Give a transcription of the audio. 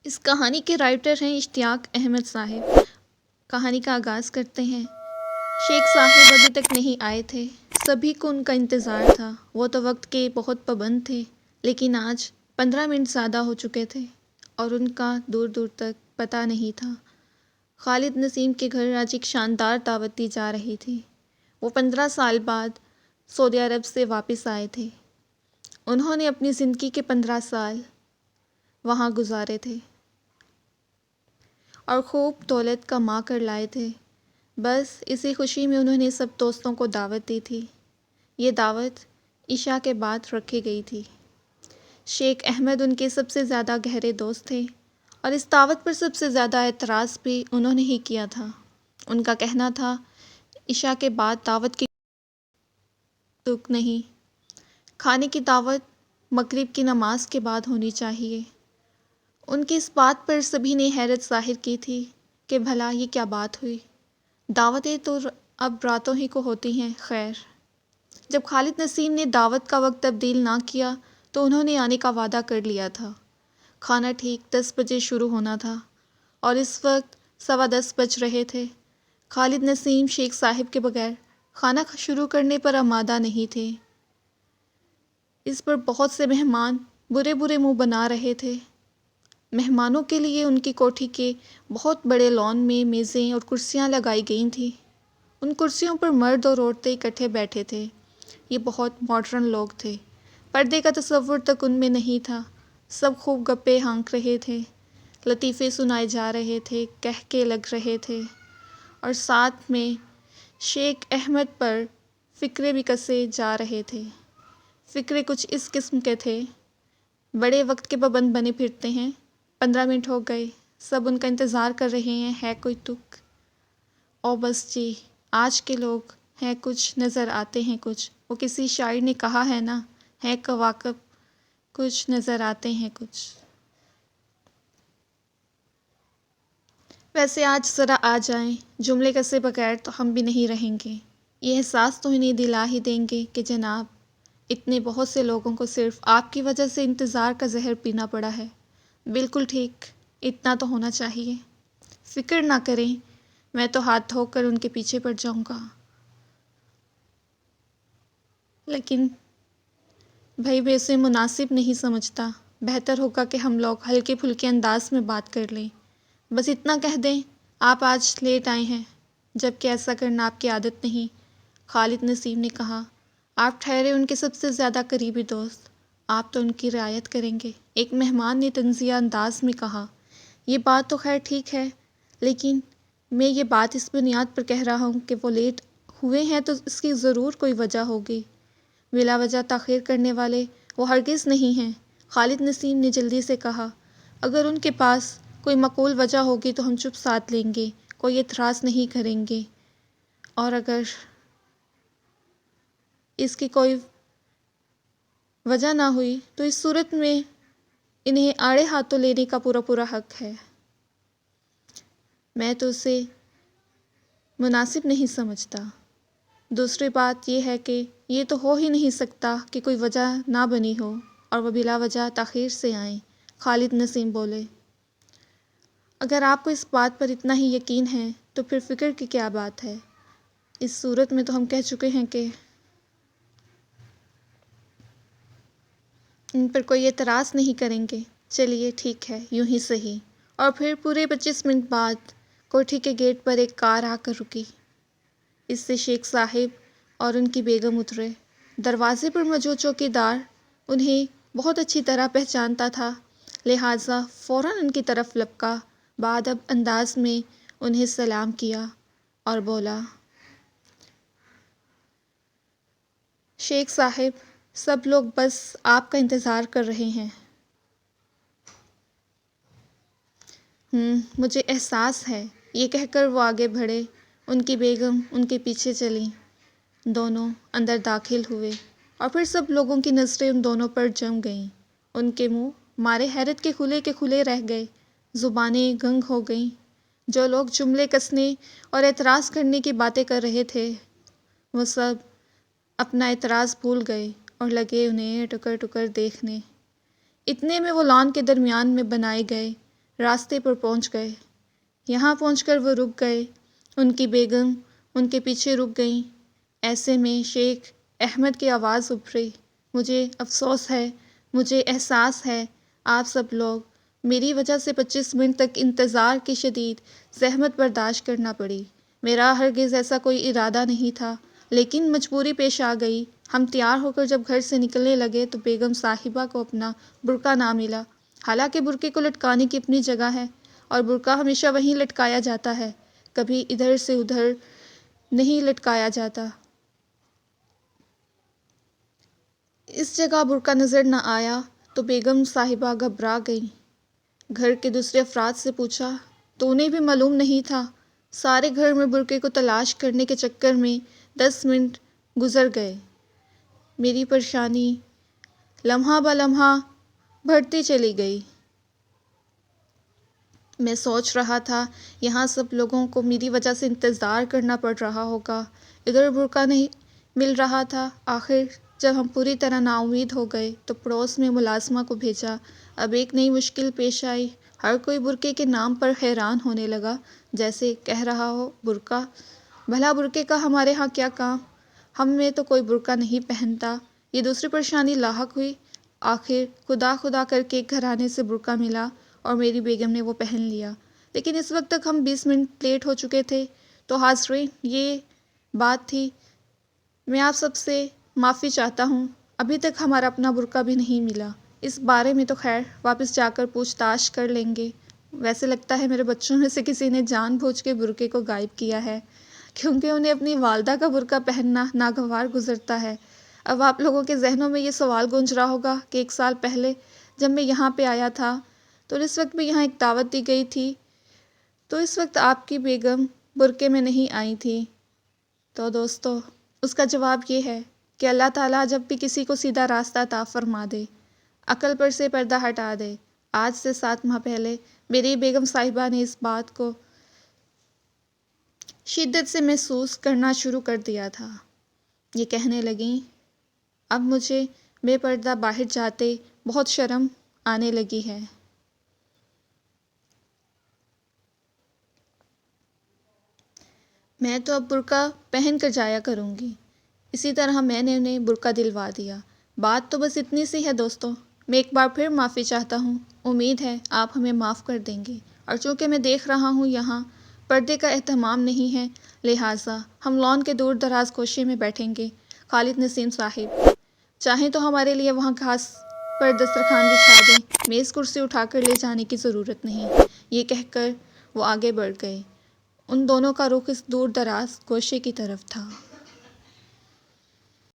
اس کہانی کے رائٹر ہیں اشتیاق احمد صاحب۔ کہانی کا آغاز کرتے ہیں۔ شیخ صاحب ابھی تک نہیں آئے تھے، سبھی کو ان کا انتظار تھا۔ وہ تو وقت کے بہت پابند تھے، لیکن آج 15 منٹ زیادہ ہو چکے تھے اور ان کا دور دور تک پتہ نہیں تھا۔ خالد نسیم کے گھر آج ایک شاندار دعوت دی جا رہی تھی۔ وہ 15 سال بعد سعودی عرب سے واپس آئے تھے۔ انہوں نے اپنی زندگی کے 15 سال وہاں گزارے تھے اور خوب دولت کما کر لائے تھے۔ بس اسی خوشی میں انہوں نے سب دوستوں کو دعوت دی تھی۔ یہ دعوت عشاء کے بعد رکھی گئی تھی۔ شیخ احمد ان کے سب سے زیادہ گہرے دوست تھے اور اس دعوت پر سب سے زیادہ اعتراض بھی انہوں نے ہی کیا تھا۔ ان کا کہنا تھا عشاء کے بعد دعوت کی تک نہیں، کھانے کی دعوت مغرب کی نماز کے بعد ہونی چاہیے۔ ان کی اس بات پر سبھی نے حیرت ظاہر کی تھی کہ بھلا یہ کیا بات ہوئی، دعوتیں تو اب راتوں ہی کو ہوتی ہیں۔ خیر، جب خالد نسیم نے دعوت کا وقت تبدیل نہ کیا تو انہوں نے آنے کا وعدہ کر لیا تھا۔ کھانا ٹھیک 10 بجے شروع ہونا تھا اور اس وقت 10:15 بج رہے تھے۔ خالد نسیم شیخ صاحب کے بغیر کھانا شروع کرنے پر آمادہ نہیں تھے۔ اس پر بہت سے مہمان برے برے منہ بنا رہے تھے۔ مہمانوں کے لیے ان کی کوٹھی کے بہت بڑے لان میں میزیں اور کرسیاں لگائی گئی تھیں۔ ان کرسیوں پر مرد اور عورتیں اکٹھے بیٹھے تھے۔ یہ بہت ماڈرن لوگ تھے، پردے کا تصور تک ان میں نہیں تھا۔ سب خوب گپے ہانک رہے تھے، لطیفے سنائے جا رہے تھے، قہقہے لگ رہے تھے اور ساتھ میں شیخ احمد پر فقرے بھی کسے جا رہے تھے۔ فقرے کچھ اس قسم کے تھے: بڑے وقت کے پابند بنے پھرتے ہیں، 15 منٹ ہو گئے، سب ان کا انتظار کر رہے ہیں، ہے کوئی تک؟ او بس جی، آج کے لوگ ہیں کچھ، نظر آتے ہیں کچھ، وہ کسی شاعر نے کہا ہے نا، ہے کواکب کچھ، نظر آتے ہیں کچھ۔ ویسے آج ذرا آ جائیں، جملے کسے بغیر تو ہم بھی نہیں رہیں گے۔ یہ احساس تو انہیں دلا ہی دیں گے کہ جناب، اتنے بہت سے لوگوں کو صرف آپ کی وجہ سے انتظار کا زہر پینا پڑا ہے۔ بالکل ٹھیک، اتنا تو ہونا چاہیے۔ فکر نہ کریں، میں تو ہاتھ دھو کر ان کے پیچھے پڑ جاؤں گا۔ لیکن بھائی میں اسے مناسب نہیں سمجھتا۔ بہتر ہوگا کہ ہم لوگ ہلکے پھلکے انداز میں بات کر لیں۔ بس اتنا کہہ دیں آپ آج لیٹ آئے ہیں، جبکہ ایسا کرنا آپ کی عادت نہیں۔ خالد نسیم نے کہا، آپ ٹھہرے ان کے سب سے زیادہ قریبی دوست، آپ تو ان کی رعایت کریں گے۔ ایک مہمان نے طنزیہ انداز میں کہا، یہ بات تو خیر ٹھیک ہے، لیکن میں یہ بات اس بنیاد پر کہہ رہا ہوں کہ وہ لیٹ ہوئے ہیں تو اس کی ضرور کوئی وجہ ہوگی۔ بلا وجہ تاخیر کرنے والے وہ ہرگز نہیں ہیں۔ خالد نسیم نے جلدی سے کہا، اگر ان کے پاس کوئی معقول وجہ ہوگی تو ہم چپ سادھ لیں گے، کوئی اعتراض نہیں کریں گے، اور اگر اس کی کوئی وجہ نہ ہوئی تو اس صورت میں انہیں آڑے ہاتھوں لینے کا پورا حق ہے۔ میں تو اسے مناسب نہیں سمجھتا۔ دوسری بات یہ ہے کہ یہ تو ہو ہی نہیں سکتا کہ کوئی وجہ نہ بنی ہو اور وہ بلا وجہ تاخیر سے آئیں۔ خالد نسیم بولے، اگر آپ کو اس بات پر اتنا ہی یقین ہے تو پھر فکر کی کیا بات ہے؟ اس صورت میں تو ہم کہہ چکے ہیں کہ ان پر کوئی اعتراض نہیں کریں گے۔ چلیے ٹھیک ہے، یوں ہی صحیح۔ اور پھر پورے 25 منٹ بعد کوٹھی کے گیٹ پر ایک کار آ کر رکی۔ اس سے شیخ صاحب اور ان کی بیگم اترے۔ دروازے پر موجود چوکیدار انہیں بہت اچھی طرح پہچانتا تھا، لہٰذا فوراً ان کی طرف لپکا، بادب انداز میں انہیں سلام کیا اور بولا، شیخ صاحب، سب لوگ بس آپ کا انتظار کر رہے ہیں۔ مجھے احساس ہے، یہ کہہ کر وہ آگے بڑھے۔ ان کی بیگم ان کے پیچھے چلیں۔ دونوں اندر داخل ہوئے اور پھر سب لوگوں کی نظریں ان دونوں پر جم گئیں۔ ان کے منہ مارے حیرت کے کھلے رہ گئے، زبانیں گنگ ہو گئیں۔ جو لوگ جملے کسنے اور اعتراض کرنے کی باتیں کر رہے تھے، وہ سب اپنا اعتراض بھول گئے اور لگے انہیں ٹکر ٹکر دیکھنے۔ اتنے میں وہ لان کے درمیان میں بنائے گئے راستے پر پہنچ گئے۔ یہاں پہنچ کر وہ رک گئے۔ ان کی بیگم ان کے پیچھے رک گئیں۔ ایسے میں شیخ احمد کی آواز ابھری، مجھے افسوس ہے، مجھے احساس ہے، آپ سب لوگ، میری وجہ سے 25 منٹ تک انتظار کی شدید زحمت برداشت کرنا پڑی۔ میرا ہرگز ایسا کوئی ارادہ نہیں تھا، لیکن مجبوری پیش آ گئی۔ ہم تیار ہو کر جب گھر سے نکلنے لگے تو بیگم صاحبہ کو اپنا برقع نہ ملا۔ حالانکہ برقعے کو لٹکانے کی اپنی جگہ ہے اور برقع ہمیشہ وہیں لٹکایا جاتا ہے، کبھی ادھر سے ادھر نہیں لٹکایا جاتا۔ اس جگہ برقع نظر نہ آیا تو بیگم صاحبہ گھبرا گئیں۔ گھر کے دوسرے افراد سے پوچھا تو انہیں بھی معلوم نہیں تھا۔ سارے گھر میں برقعے کو تلاش کرنے کے چکر میں 10 منٹ گزر گئے۔ میری پریشانی لمحہ بہ لمحہ بڑھتی چلی گئی۔ میں سوچ رہا تھا یہاں سب لوگوں کو میری وجہ سے انتظار کرنا پڑ رہا ہوگا، ادھر برقع نہیں مل رہا تھا۔ آخر جب ہم پوری طرح نا امید ہو گئے تو پڑوس میں ملازمہ کو بھیجا۔ اب ایک نئی مشکل پیش آئی، ہر کوئی برقعے کے نام پر حیران ہونے لگا، جیسے کہہ رہا ہو برقع، بھلا برقعے کا ہمارے ہاں کیا کام، ہم میں تو کوئی برقع نہیں پہنتا۔ یہ دوسری پریشانی لاحق ہوئی۔ آخر خدا خدا کر کے ایک گھرانے سے برقع ملا اور میری بیگم نے وہ پہن لیا، لیکن اس وقت تک ہم 20 منٹ لیٹ ہو چکے تھے۔ تو حاضرین، یہ بات تھی۔ میں آپ سب سے معافی چاہتا ہوں، ابھی تک ہمارا اپنا برقع بھی نہیں ملا۔ اس بارے میں تو خیر واپس جا کر پوچھ تاچھ کر لیں گے۔ ویسے لگتا ہے میرے بچوں میں سے کسی نے جان بوجھ کے برقعے کو غائب کیا ہے، کیونکہ انہیں اپنی والدہ کا برقع پہننا ناگوار گزرتا ہے۔ اب آپ لوگوں کے ذہنوں میں یہ سوال گونج رہا ہوگا کہ 1 سال پہلے جب میں یہاں پہ آیا تھا تو اس وقت بھی یہاں ایک دعوت دی گئی تھی، تو اس وقت آپ کی بیگم برقعے میں نہیں آئی تھی۔ تو دوستو، اس کا جواب یہ ہے کہ اللہ تعالیٰ جب بھی کسی کو سیدھا راستہ عطا فرما دے، عقل پر سے پردہ ہٹا دے۔ آج سے 7 ماہ پہلے میری بیگم صاحبہ نے اس بات کو شدت سے محسوس کرنا شروع کر دیا تھا۔ یہ کہنے لگیں، اب مجھے بے پردہ باہر جاتے بہت شرم آنے لگی ہے۔ میں تو اب برقع پہن کر جایا کروں گی۔ اسی طرح میں نے انہیں برقع دلوا دیا۔ بات تو بس اتنی سی ہے دوستو۔ میں ایک بار پھر معافی چاہتا ہوں، امید ہے آپ ہمیں معاف کر دیں گے، اور چونکہ میں دیکھ رہا ہوں یہاں پردے کا اہتمام نہیں ہے، لہٰذا ہم لان کے دور دراز گوشے میں بیٹھیں گے۔ خالد نسیم صاحب، چاہیں تو ہمارے لیے وہاں گھاس پر دسترخوان بچھا دیں، میز کرسی اٹھا کر لے جانے کی ضرورت نہیں۔ یہ کہہ کر وہ آگے بڑھ گئے۔ ان دونوں کا رخ اس دور دراز گوشے کی طرف تھا۔